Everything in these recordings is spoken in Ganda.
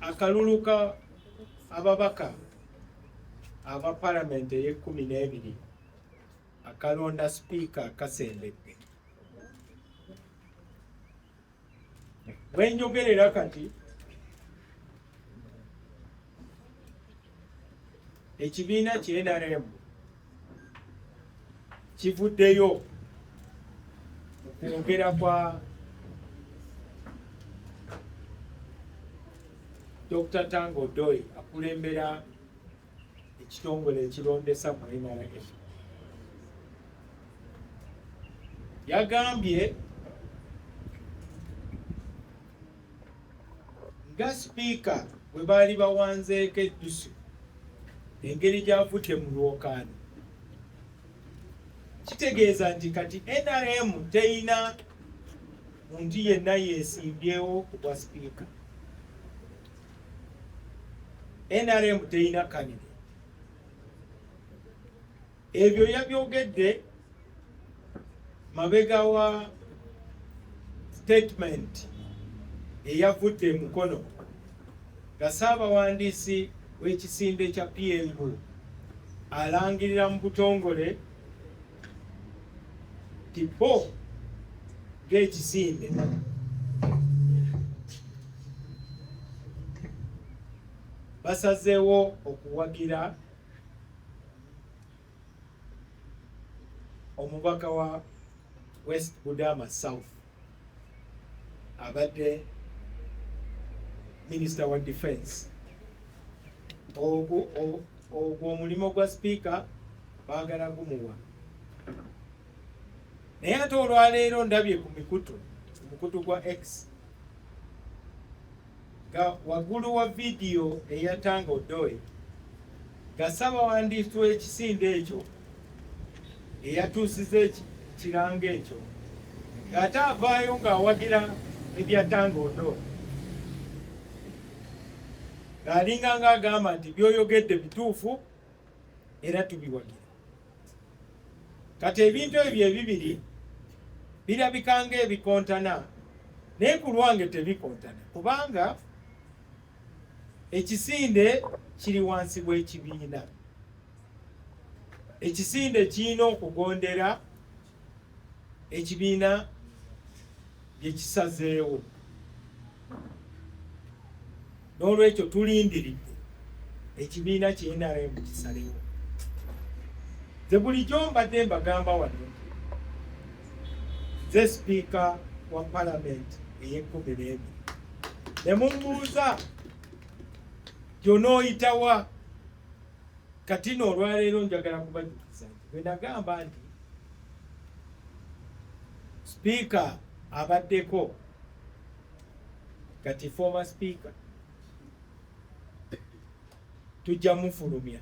akaluluka ababaka aba Parliament eye-12 akalonda Speaker kasembedde. Bwe njogerera kati ekibiina ki NRM kivuddeyo okwogera kwa Dr. Tango Doi akulembera ekitongole ekirondesa mu NRM. Yagambye nga Speaker bwe baali bawanzeeko eddusu engeri gy'avudde mu lwokaano, kitegeeza nti kati NRM teyina muntu yenna yeesimbyewo ku bwa Speaker. NRM teyina kanene. Ebyo yabyogedde mabega wa statement eyavudde mukono nga Ssaabawandiisi w'ekisinde kya PLU alangirira mu butongole ti bo ng'ekisinde basazeewo okuwagira omubaka wa West Budama South abadde Minister wa Defense. Ogwo omulimu gwa Speaker baagala gumuwa. Naye ate olwaleero ndabye ku mukutu gwa X nga waggulu wa vidiyo eya Tango Doi nga Ssaabawandiisi w'ekisinde ekyo eyatuusiza ekiranga ekyo ng'ate avaayo ng'awagira ebya Tango Doi ng'alinga ng'agamba nti by'oyogedde bituufu era tubiwagira. Kati ebintu ebyo ebibiri birabika ng'ebikontana naye ku lwange tebikontana kubanga ekisinde kiri wansi w'ekibiina. Ekisinde kirina okugondera ekibiina bye kisazeewo. N'olwekyo tulindiridde ekibiina ki NRM kisalewo. Nze bulijjo mbadde mbagamba wano nze Speaker wa Parliament eye-12 ne mumbuuza gy'onooyitawa. Kati n'olwaleero njagala kubajjukiza nti bwe nagamba nti Speaker abaddeko kati former Speaker tujja mufulumya.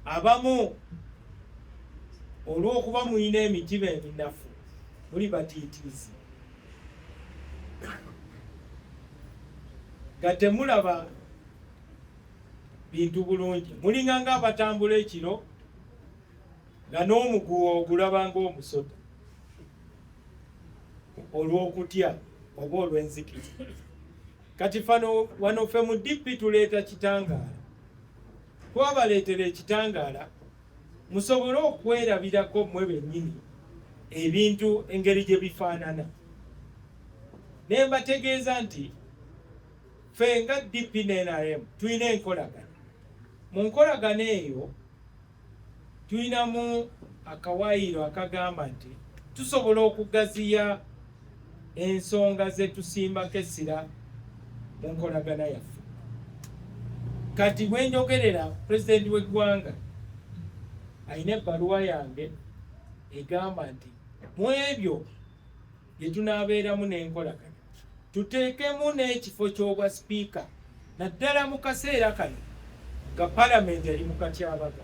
Abamu olw'okuba mulina emitima eminafu muli batiitiizi nga temulaba bintu bulungi. Mulinga ng'abatambula ekiro nga n'omuguwa ogulaba ng'omusota olw'okutya oba olw'enzikiri. Kati wano ffe mu DP tuleeta kitangaala. Twabaleetera ekitangaala musobole okwerabirako mmwe bennyini ebintu engeri gye bifaanana. Ne mbategeeza nti ffe nga DP ne NRM tulina enkolagana. Mu nkolagana eyo tulinamu akawaayiro akagamba nti tusobola okugaziya ensonga ze tusimbako essira mu nkolagana yaffe. Kati bwe njogerera Pulezidenti w'eggwanga alina ebbaluwa yange egamba nti mu ebyo bye tunaabeeramu n'enkolagana tuteekemu n'ekifo ky'obwa Speaker naddala mu kaseera kano nga Parliament eri mu katyabaga,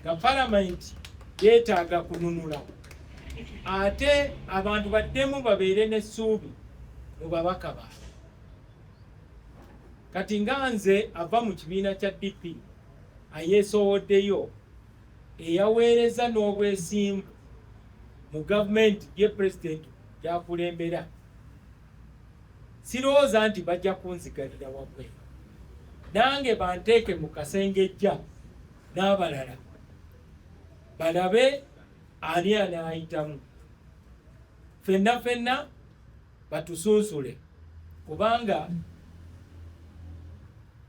nga Parliament yeetaaga kununula, ate abantu baddemu babeere n'essuubi mu babaka baabwe. Kati nga nze ava mu kibiina kya DP ayeesowoddeyo eyaweereza n'obwesimbu mu gavumenti ye Pulezidenti gy'akulembera, sirowooza nti bajja kunzigalira wabwe, nange banteeke mu kasengejja n'abalala balabe ani anaayitamu. Ffenna batusunsule, kubanga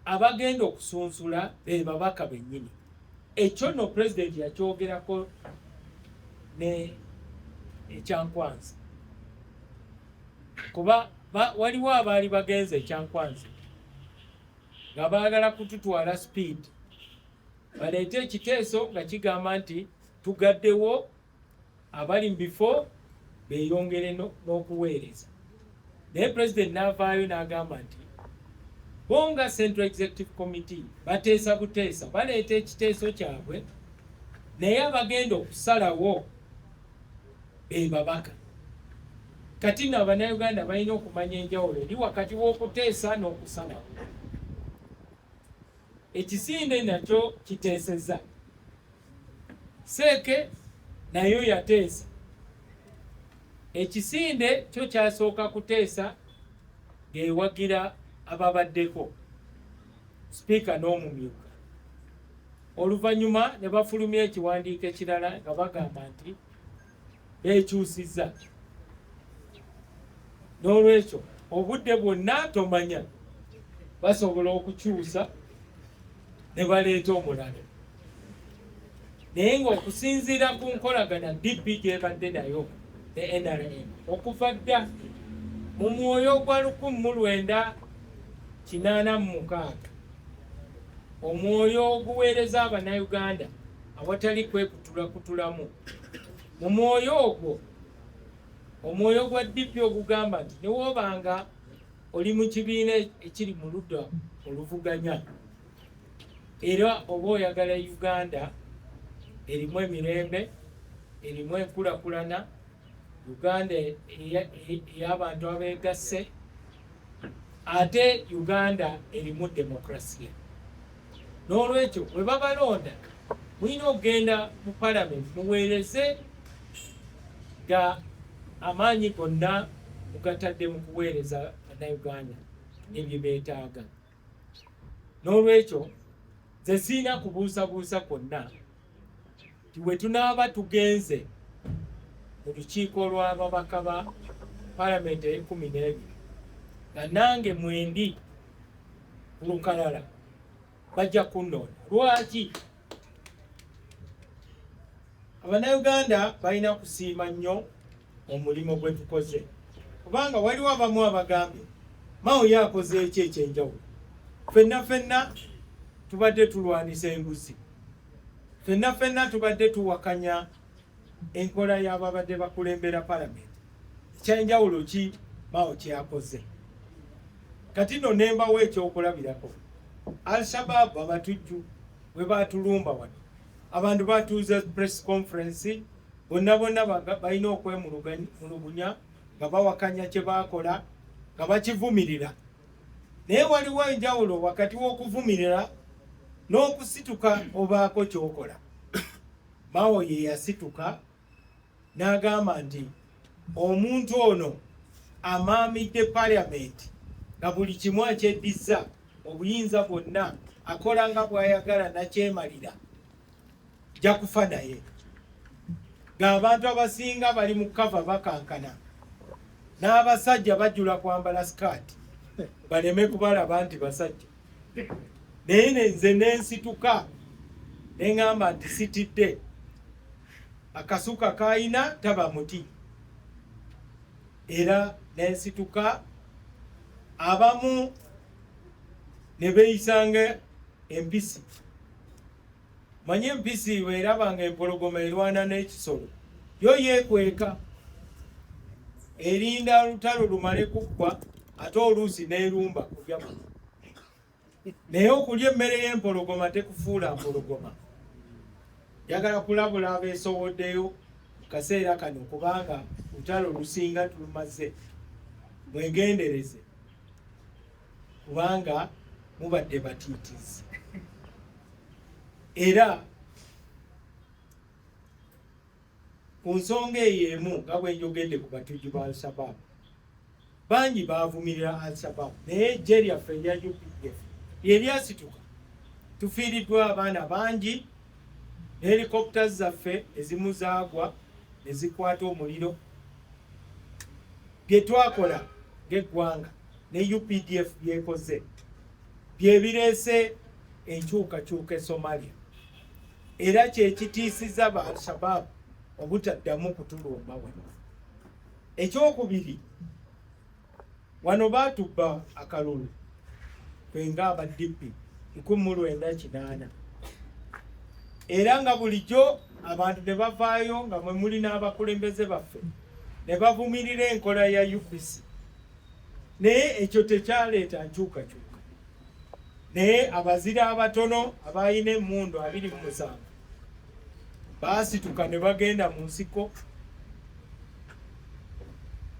abagenda okusunsula be babaka bennyini. Ekyo no pulezidenti yakyogerako ne ekyankwanzi, kuba waliwo abaali bagenze ekyankwanzi nga baagala kututwala speed, baleete ekiteeso nga kigamba nti tugaddewo abali mu bifo beeyongere n'okuweereza. Naye pulezidenti n'avaayo n'agamba nti bonga Central Executive Committee bateesa buteesa baleeta ekiteeso kyabwe, naye abagenda okusalawo be babaka. Kati nno Abannayuganda balina okumanya enjawulo eri wakati w'okuteesa n'okusalawo. Ekisinde nakyo kiteeseza, Seeke nayo yateesa. Ekisinde kyo kyasooka kuteesa ng'ewagira ababaddeko, sipiika n'omumyuka. Oluvannyuma ne bafulumya ekiwandiiko ekirala nga bagamba nti beekyusizza. N'olwekyo obudde bwonna tomanya basobola okukyusa ne baleeta omulala. Naye ng'okusinziira ku nkolagana DP gy'ebadde nayo ne NRM okuva dda mu Mwoyo gwa 1986, omwoyo oguweereza Abannayuganda awatali kwekutulakutulamu, mu mwoyo ogwo, omwoyo gwa DP ogugamba nti newoobanga oli mu kibiina ekiri mu ludda oluvuganya era oba oyagala Uganda erimu emirembe, erimu enkulakulana, Uganda ey'abantu abeegasse, ate Uganda erimu demokrasiya. N'olwekyo bwe babalonda mulina okugenda mu palamenti muweereze nga amaanyi gonna mugatadde mu kuweereza Bannayuganda ebyo beetaaga. N'olwekyo nze siina kubuusabuusa kwonna nti bwe tunaaba tugenze mu lukiiko lw'ababaka ba palamenti e12 nga nange mwendi ku lukalala bajja kunnoona. Lwaki? Abannayuganda balina kusiima nnyo omulimu gwe tukoze, kubanga waliwo abamu abagambye Mao yakoze eki ekyenjawulo. Ffenna tubadde tulwanisa enguzi, ffenna tubadde tuwakanya enkola y'ababadde bakulembera palamenti. Ekyenjawulo ki Mao kyakoze? Kati nno nembawo ekyokulabirako. Al-Shabaab abatujju bwe baatulumba wano, abantu batuuza press conference, bonna balina okwemulugunya nga bawakanya kye baakola nga bakivumirira. Naye waliwo enjawulo wakati w'okuvumirira n'okusituka obaako ky'okola. Mao ye yasituka n'agamba nti omuntu ono amaamidde palamenti nga buli kimu akyeddiza, obuyinza bwonna akola nga bw'ayagala nakyemalira, jja kufa naye. Ng'abantu abasinga bali mu kava bakankana, n'abasajja bajjula kwambala sikaati baleme kubalaba nti basajja. Naye nze nensituka neŋŋamba nti sitidde, akasuka kayina taba muti. Era nensituka, abamu ne beeyisanga empisi. Manye empisi weerabanga empologoma erwana n'ekisolo, yo yeekweka erinda olutalo lumale kuggwa, ate oluusi n'erumba kulya. Naye okulya emmere y'empologoma tekufuula mpologoma. Njagala kulabula abeesowoddeyo mu kaseera kano, kubanga lutalo lusinga tulumaze. Mwegendereze, kubanga mubadde batiitizi. Era ku nsonga eyo emu nga bwe njogedde ku batujju ba Al-Shabaab, bangi bavumirira Al-Shabaab naye gye lyaffe erya UPDF lyeryasituka tufiiriddwa abaana bangi ne helicopters zaffe ezimu zaagwa ne zikwata omuliro. Bye twakola ng'eggwanga ne UPDF byekoze bye bireese enkyukakyuka e Somalia era kye kitiisizza ba Al-Shabaab obutaddamu kutulumba wano. Ekyokubiri, wano baatubba akalulu twenga aba DP 1908 era nga bulijjo abantu ne bavaayo nga mwe muli n'abakulembeze baffe ne bavumirira enkola ya UPC naye ekyo tekyaleeta nkyukakyuka. Naye abazira abatono abalina emmundu 27 baasituka ne bagenda mu nsiko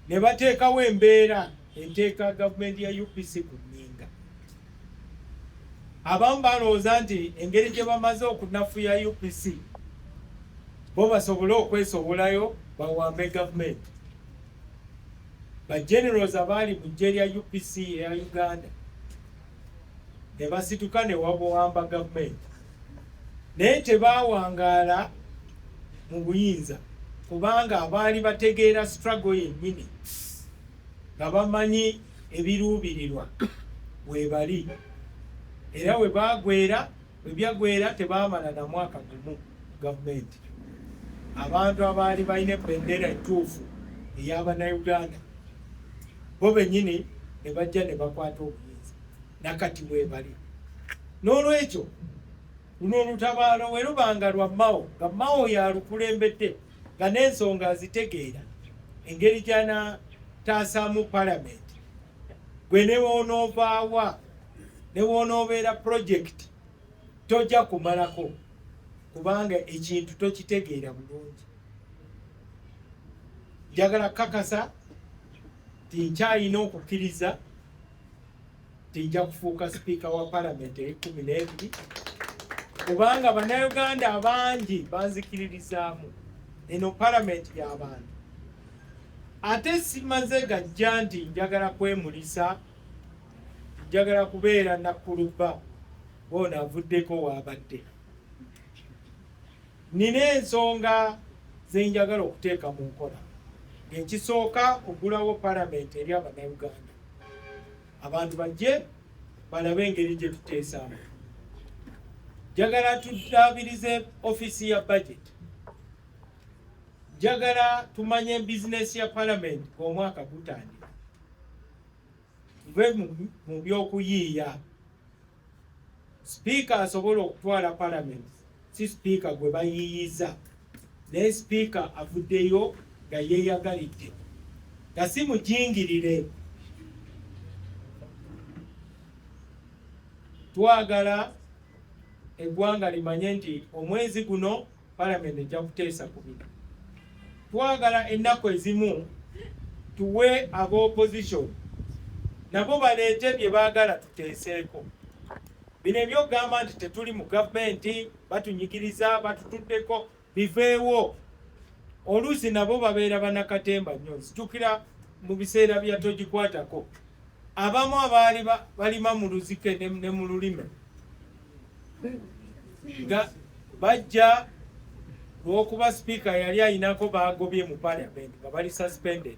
ne bateekawo embeera enteeka gavumenti ya UPC ku nninga. Abamu balowooza nti engeri gye bamaze okunafuya UPC bo basobole okwesobolayo bawambe gavumenti. Bagenerals abaali mu ggye lya UPC eya Uganda ne basituka ne wabawamba gavumenti naye tebaawangaala mu buyinza kubanga abaali bategeera struggle yennyini nga bamanyi ebiruubirirwa weebali era we byagwera tebaamala na mwaka gumu gavumenti. Abantu abaali balina ebendera entuufu ey'Abannayuganda bo bennyini ne bajja ne bakwata obuyinza nakati weebali. N'olwekyo luno olutabaalo we lubanga lwa Mao nga Mao yalukulembedde nga n'ensonga azitegeera engeri gy'anaataasaamu palamenti gwe ne woonoovaawa ne woonoobeera pulojekiti tojja kumalako kubanga ekintu tokitegeera bulungi. Njagala kakasa tinkyalina okukkiriza tijja kufuuka sipiika wa palamenti e12 kubanga bannayuganda abangi banzikiririzaamu eno palamenti y'abantu. Ate simaze gajja nti njagala kwemulisa, njagala kubeera nakkulubba boona avuddeko waabadde. Nina ensonga ze njagala okuteeka mu nkola. Nkisooka kugulawo palamenti eri Abannayuganda, abantu bajje balabe engeri gye tuteesaamu. Njagala tuddaabirize ofiisi ya budget. Njagala tumanye bizinesi ya palamenti ng'omwaka gutandika. Tuve mu by'okuyiiya. Sipiika asobola okutwala palamenti, si sipiika gwe bayiiyiza, naye sipiika avuddeyo nga yeeyagalidde, nga si mujingirire. Twagala eggwanga limanye nti omwezi guno palamenti ejja kuteesa ku bino. Twagala ennaku ezimu tuwe ab'opposition nabo baleete bye baagala tuteeseeko. Bino ebyogamba nti tetuli mu gavumenti, batunyigiriza, batutuddeko, biveewo. Oluusi nabo babeera bannakatemba nnyo. Nzijukira mu biseera bya togikwatako abamu abaali balima mu luzike ne mu lulime nga bajja lw'okuba sipiika yali ayinako baagobye mu palamenti nga bali suspended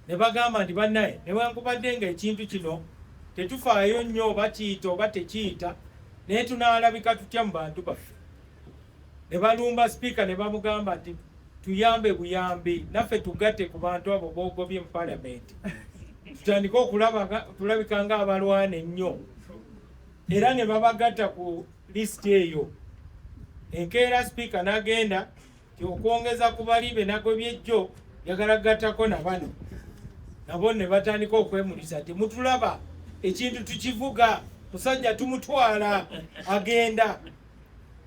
ne bagamba nti bannaye newankubadde nga ekintu kino tetufaayo nnyo oba kiyita oba tekiyita naye tunaalabika tutya mu bantu baffe. Ne balumba sipiika ne bamugamba nti tuyambe buyambi naffe tugatte ku bantu abo boogobye mu palamenti tutandike tulabika nga abalwana ennyo era ne babagatta ku lisiti eyo. Enkeera sipiika n'agenda okwongeza ku bali be nagobye jjo yagala gattako na bano nabo ne batandika okwemulisa nti mutulaba ekintu tukivuga musajja tumutwala agenda.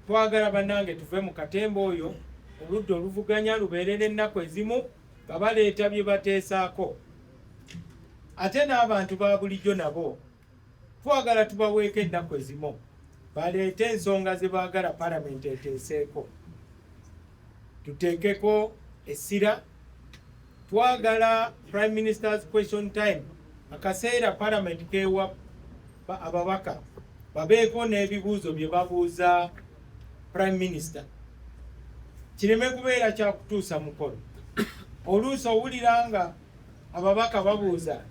Twagala bannange tuve mu katemba oyo, oludda oluvuganya lubeerera ennaku ezimu nga baleeta bye bateesaako. Ate n'abantu ba bulijjo nabo twagala tubaweeko ennaku ezimu baleete ensonga ze baagala palamenti eteeseeko. Tuteekeko essira twagala Prime Minister's question time akaseera Parliament kewa ababaka babeeko n'ebibuuzo bye babuuza Prime Minister kireme kubeera kyakutuusa mukolo. Oluusi owulira nga ababaka babuuza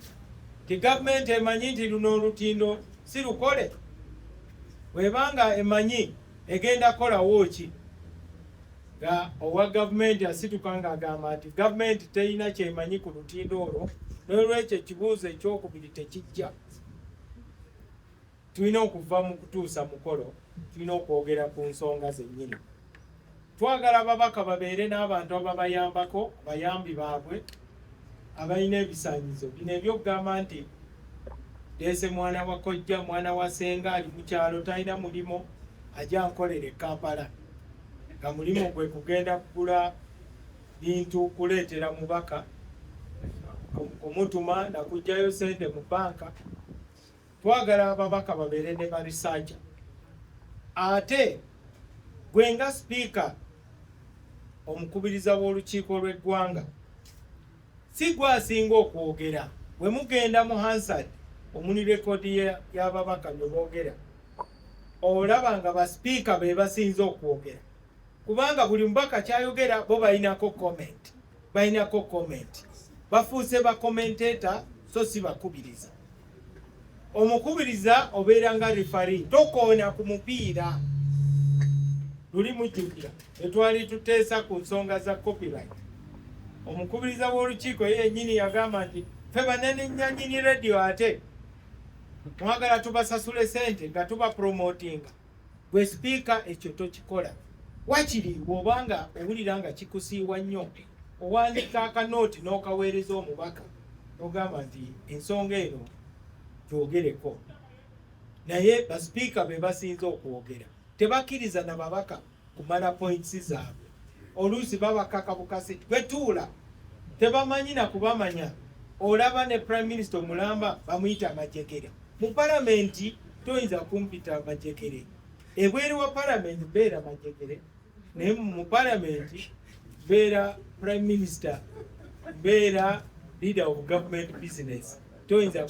ti gavumenti emanyi nti luno olutindo si lukole, webanga emanyi egenda kolawo ki nga owa gavumenti asituka ng'agamba nti gavumenti terina kyemanyi ku lutindo olwo, n'olwekyo ekibuuzo ekyokubiri tekijja. Tulina okuva mu kutuusa mukolo, tulina okwogera ku nsonga zennyini. Twagala ababaka babeere n'abantu ababayambako, bayambi baabwe abalina ebisaanyizo bino ebyokugamba nti Deese mwana wa kojja, mwana wa senga ali mu kyalo talina mulimo, ajja nkolere Kampala. Nga mulimo gwe kugenda kugula bintu, kuleetera mubaka, kumutuma na kujjayo sente mu banka. Twagala ababaka babeere ne barisaja. Ate gwe nga sipiika omukubiriza w'olukiiko lw'eggwanga si gwe asinga okwogera. Bwe mugenda mu Hansard omuni rekodi y'ababaka bye boogera, olaba nga basipiika be basinze okwogera, kubanga buli mubaka kyayogera bo balinako comment. Bafuuse bakomenteta so si bakubiriza. Omukubiriza obeera nga refari, tokoona ku mupiira. Luli mujjukira etwali tuteesa ku nsonga za copyright, omukubiriza w'olukiiko yennyini yagamba nti ffe banene nnyanyini radio ate mwagala tubasasule sente nga tuba promotinga. Gwe sipiika ekyo tokikola. Wakiri bw'obanga owulira nga kikusiiwa nnyo, owandiika akanooti n'okaweereza omubaka ogamba nti ensonga eno twogereko. Naye basipiika be basinze okwogera, tebakkiriza na babaka kumala points zaabwe. Oluusi babakaka bukasi betuula, tebamanyi na kubamanya. Olaba ne Prime Minister omulamba bamuyita amajjegere. Mu Palamenti toyinza kumpita amajjegere. Ebweru wa Palamenti beera amajjegere, naye mu Palamenti beera Prime Minister, beera leader of government business. Toyinza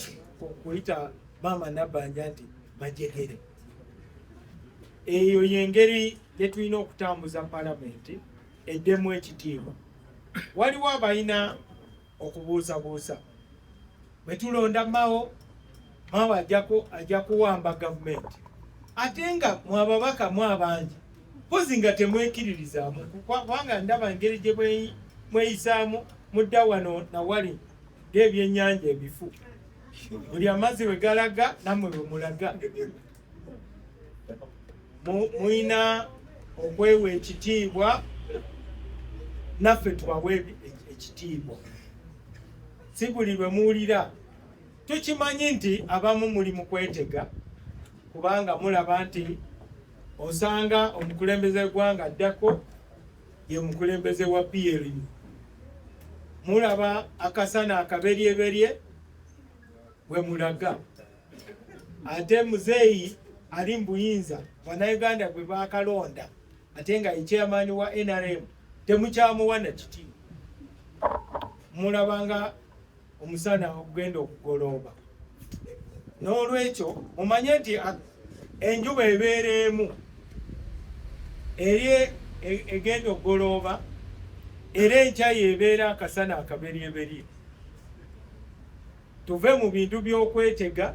kuyita mama Nabanja nti majjegere. Eyo yengeri gye tulina okutambuza Palamenti eddemu ekitiibwa. Waliwo abalina okubuusabuusa. Bwe tulonda Mao ajja kuwamba gavumenti. Ate nga mwababaka abangi, pozi nga temwekiririzaamu, kubanga ndaba engeri gye mweyisaamu mudda wano na wali ng'ebyennyanja ebifu. Buli amazzi we galaga nammwe bwe mulaga. Muyina okwewa ekitiibwa, naffe tubawe ekitiibwa. Si buli lwe muwulira. Tukimanyi nti abamu muli mu kwetega, kubanga mulaba nti osanga omukulembeze w'eggwanga adako ye mukulembeze wa PLU. Mulaba akasana akaberyeberye bwe mulaga. Ate muzeeyi ali mu buyinza, Bannayuganda bwe baakalonda, ate nga ye chairman wa NRM, temukyamuwa na kitiibwa. Mulabanga omusana ogenda okugolooba. N'olwekyo mumanye nti enjuba ebeera emu eri egenda okugolooba, era enkya yeebeera akasana akaberyeberye. Tuve mu bintu by'okwetega,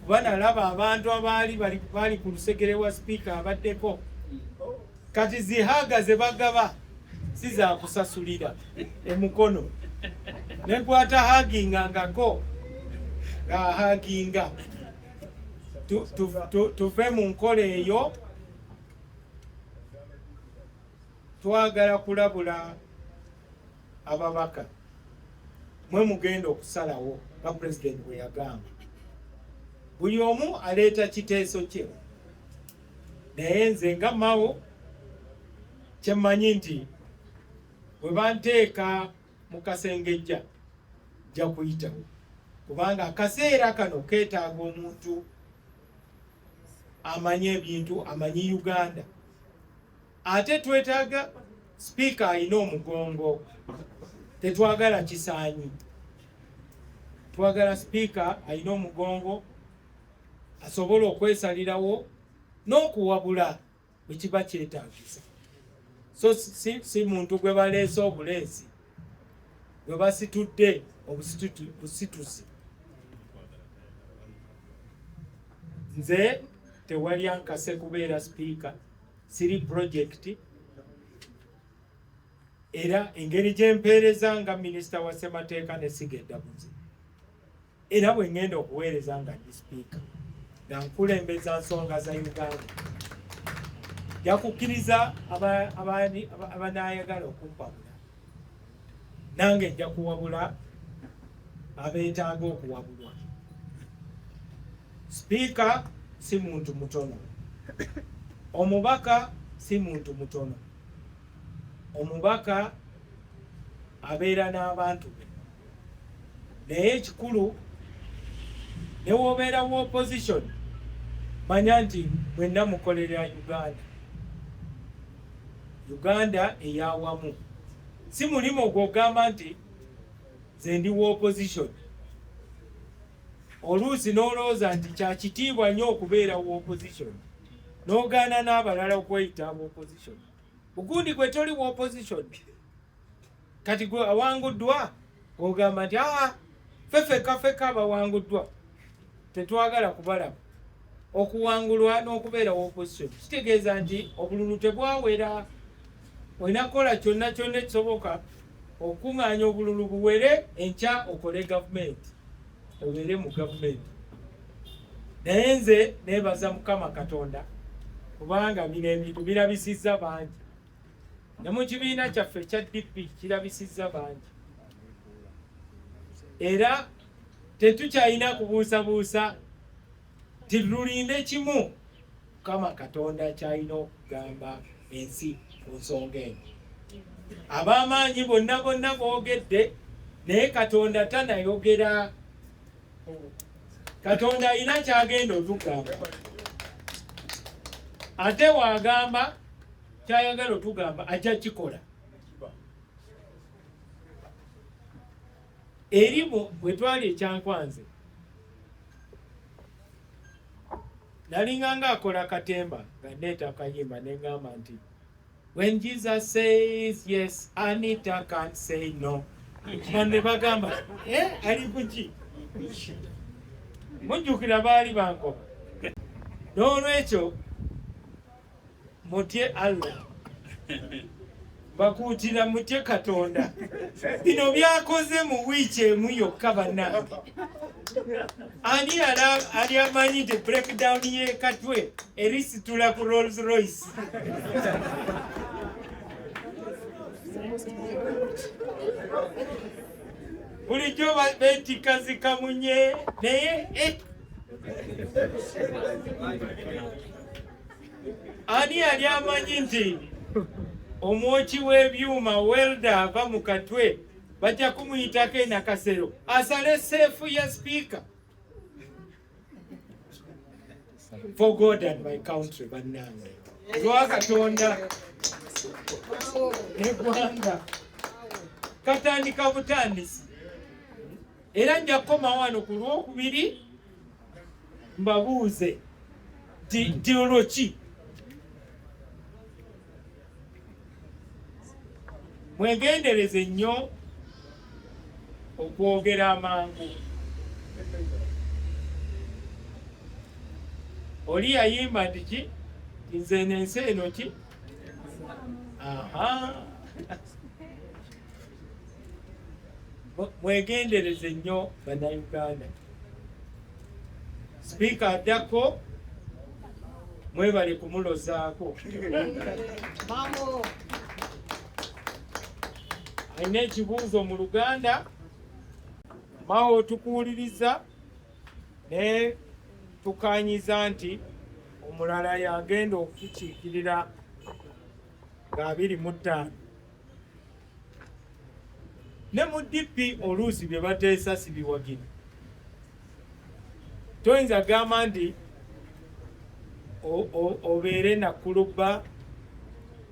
kuba nalaba abantu bali ku lusegere wa sipiika abaddeko. Kati zihaga ze bagaba si za kusasulira emukono. Nekwata haginga ngako nga haginga. Tuve mu nkola eyo. Twagala kulabula ababaka. Mwe mugenda okusalawo nga President bwe yagamba. Buli omu aleeta kiteeso kye. Naye nze nga Mao kyemmanyi nti bwe banteeka mu kasengejja nja kuyitawo, kubanga akaseera kano keetaaga omuntu amanyi ebintu, amanyi Uganda. Ate twetaaga sipiika alina omugongo. tetwagala kisaanyi, twagala sipiika alina omugongo asobola okwesalirawo n'okuwabula bwe kiba kyetaagisa. So si muntu gwe baleese obuleesi gwe basitudde obusitusi. Nze tewali ankase kubeera sipiika, siri projekiti, era engeri gyempeereza nga minisita wa ssemateeka ne Sigeddabuzi, era bwe ngenda okuweereza nga ndi sipiika nga nkulembeza nsonga za Uganda, jakukkiriza abanaayagala okumpabula, nange nja kuwabula abeetaaga okuwabulwa. Sipiika si muntu mutono, omubaka si muntu mutono. Omubaka abeera n'abantu be, naye ekikulu ne wobeera wa opposition manya nti mwenna mukolera Uganda. Uganda eyawamu, si mulimu ogw'ogamba nti nze ndi wa opposition. Oluusi n'olowooza nti kyakitiibwa nnyo okubeera wa opposition n'ogaana n'abalala okweyita aba opposition. Ugundi gwe toli wa opposition kati gwe awanguddwa ogamba nti feka abawanguddwa, tetwagala kubalaba. Okuwangulwa n'okubeera wa opposition kitegeeza nti obululu tebwawera. Olina kukola kyonna kyonna ekisoboka okuŋŋaanya obululu buwere, enkya okole gavumenti, obeere mu gavumenti. Naye nze neebaza Mukama Katonda kubanga bino ebintu birabisizza bangi, ne mu kibiina kyaffe ekya DP kirabisizza bangi, era tetukyalina kubuusabuusa tilulinde kimu Mukama Katonda kyalina okugamba ensi ku nsonga eno. Ab'amaanyi bonna boogedde, naye Katonda tanayogera. Katonda alina kyagenda otugamba, ate wagamba kyayagala otugamba ajja kikola. Erimu bwe twali ekyankwanze nalinga nga akola katemba nga ndeeta akayimba neŋŋamba nti when Jesus says yes, Anita can't say no. Bande bagamba ali kuki? Mujjukira baali bankoba. N'olwekyo mutye Allah, bakuutira mutye Katonda. Bino byakoze mu wiiki emu yokka bannange. Ani ali amanyi nti breakdown ye Katwe erisitula ku Rolls Royce. Bulijjo beetikazikamunye naye ani ali amanyi nti omwoki w'ebyuma welda ava mu Katwe bajja kumuyitako enakasero asale seefu ya speaker. For God and my country bannange, lwa Katonda eggwanga katandika butandisi, era nja kukoma wano ku Lwokubiri mbabuuze nti olwo ki mwegendereze nnyo okwogera amangu. Oli yayimba nti ki nze n'ensi eno ki? Mwegendereze nnyo bannayuganda. Sipiika adako mwebale kumulozaako. Alina ekibuuzo mu Luganda mawe otukuwuliriza ne tukanyiza nti omulala yagenda okukiikirira nga 25. Ne mu DP oluusi bye bateesa si biwagire. Toyinza gamba nti obeere na kuluba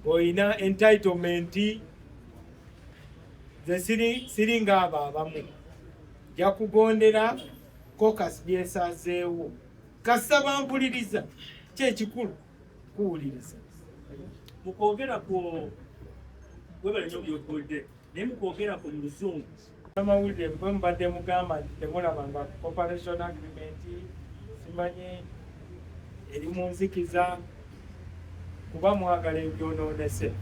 olina entitlement nze siri ng'abo abamu nja kugondera caucus byesazeewo kasaba mpuliriza kyekikulu kuwuliriza mukwogera ku webale nyo byokodde naye mukwogera ku luzungu amawulire bwe mubadde mugamba nti temulabanga cooperation agreement simanyi eri mu nzikiza kuba mwagala ebyonoonese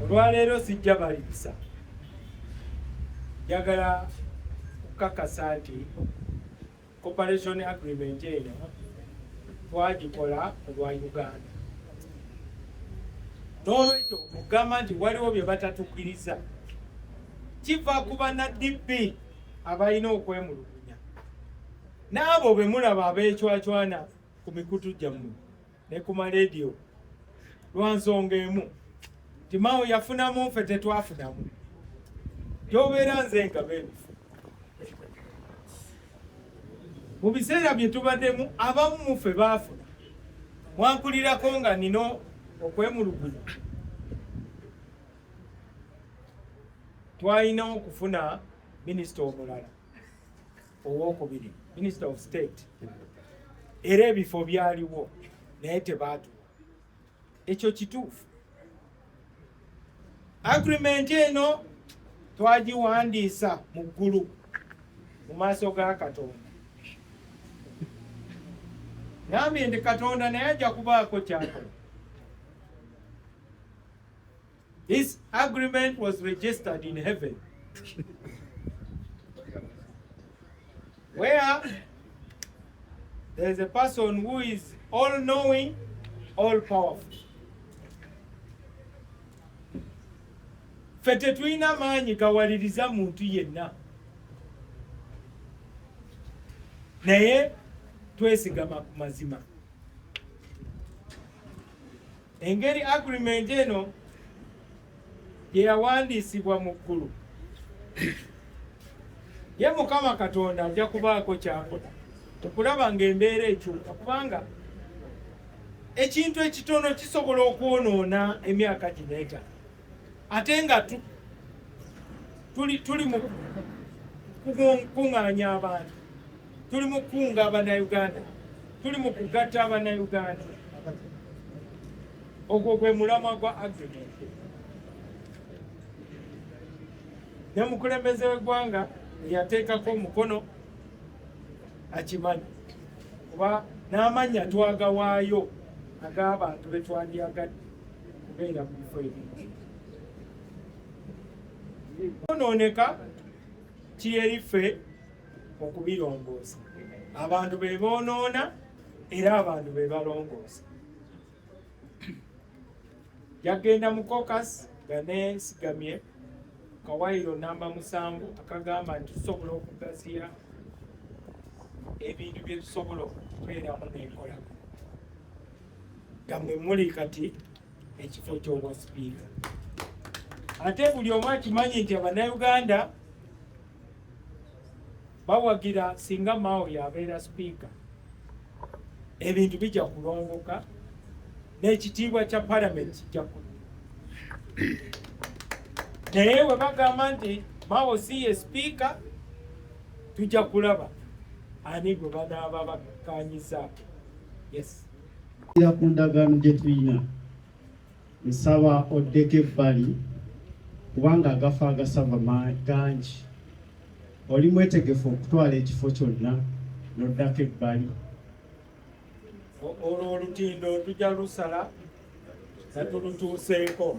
olwaleero sijja balibisa njagala kukakasa nti cooperation agreement eno twagikola olwa Uganda n'olwekyo okugamba nti waliwo bye batatukkiriza kiva ku banna-DP abalina okwemulugunya n'abo bwe mulaba abeecwacwana ku mikutu gyammwe ne ku marediyo lwa nsonga emu nti Mao yafunamu ffe tetwafunamu gy'obeera nze nga beebifu mu biseera bye tubaddemu abamu mu ffe baafuna mwankulirako nga nino okwemulugunya twalina okufuna minisita omulala owokubiri minister of state era ebifo byaliwo naye tebaatuwa ekyo kituufu agreement eno twagiwandiisa mu ggulu mu maaso ga Katonda nambye nti Katonda naye ajja kubaako kyakola. This agreement was registered in heaven where there is a person who is all-knowing, all-powerful. Ffe tetulina maanyi gawaliriza muntu yenna naye twesigama ku mazima. Engeri agreement eno yeyawandiisibwa mu ggulu ye Mukama Katonda ajja kubaako kyakola okulaba ng'embeera ekyuka kubanga ekintu ekitono kisobola okwonoona emyaka gino ate nga tuli mu kukuŋŋaanya abantu, tuli mu kukunga Abannayuganda, tuli mu kugatta Abannayuganda. Ogwo gwe mulamwa gwa agreement. Ne mukulembeze w'eggwanga yateekako omukono akimanyi kuba n'amannya twagawaayo ag'abantu be twandyagadde kubeera mu bifo ebingi. Kwonooneka kiri eri ffe okubirongoosa. Abantu be boonoona era abantu be balongoosa. Yagenda mu caucus nga neesigamye kawaayiro namba 7 akagamba nti tusobola okugaziya ebintu bye tusobola okubeeramu n'enkola. Gammwe muli kati ekifo ky'obwa sipiika. Ate buli omu akimanyi nti Abannayuganda bawagira singa Mao yabeera sipiika ebintu bijja kulongoka n'ekitiibwa kya palamenti kijja kudda. Naye bwe bagamba nti Mao si ye sipiika tujja kulaba ani gwe banaaba bakkaanyiza. Yes. Ku ndagaano gye tulina nsaba oddeko ebbali kubanga agafa agasava gangi. Oli mwetegefu okutwala ekifo kyonna n'oddako ebbali. Olwo olutindo tujja lusala nga tulutuuseeko.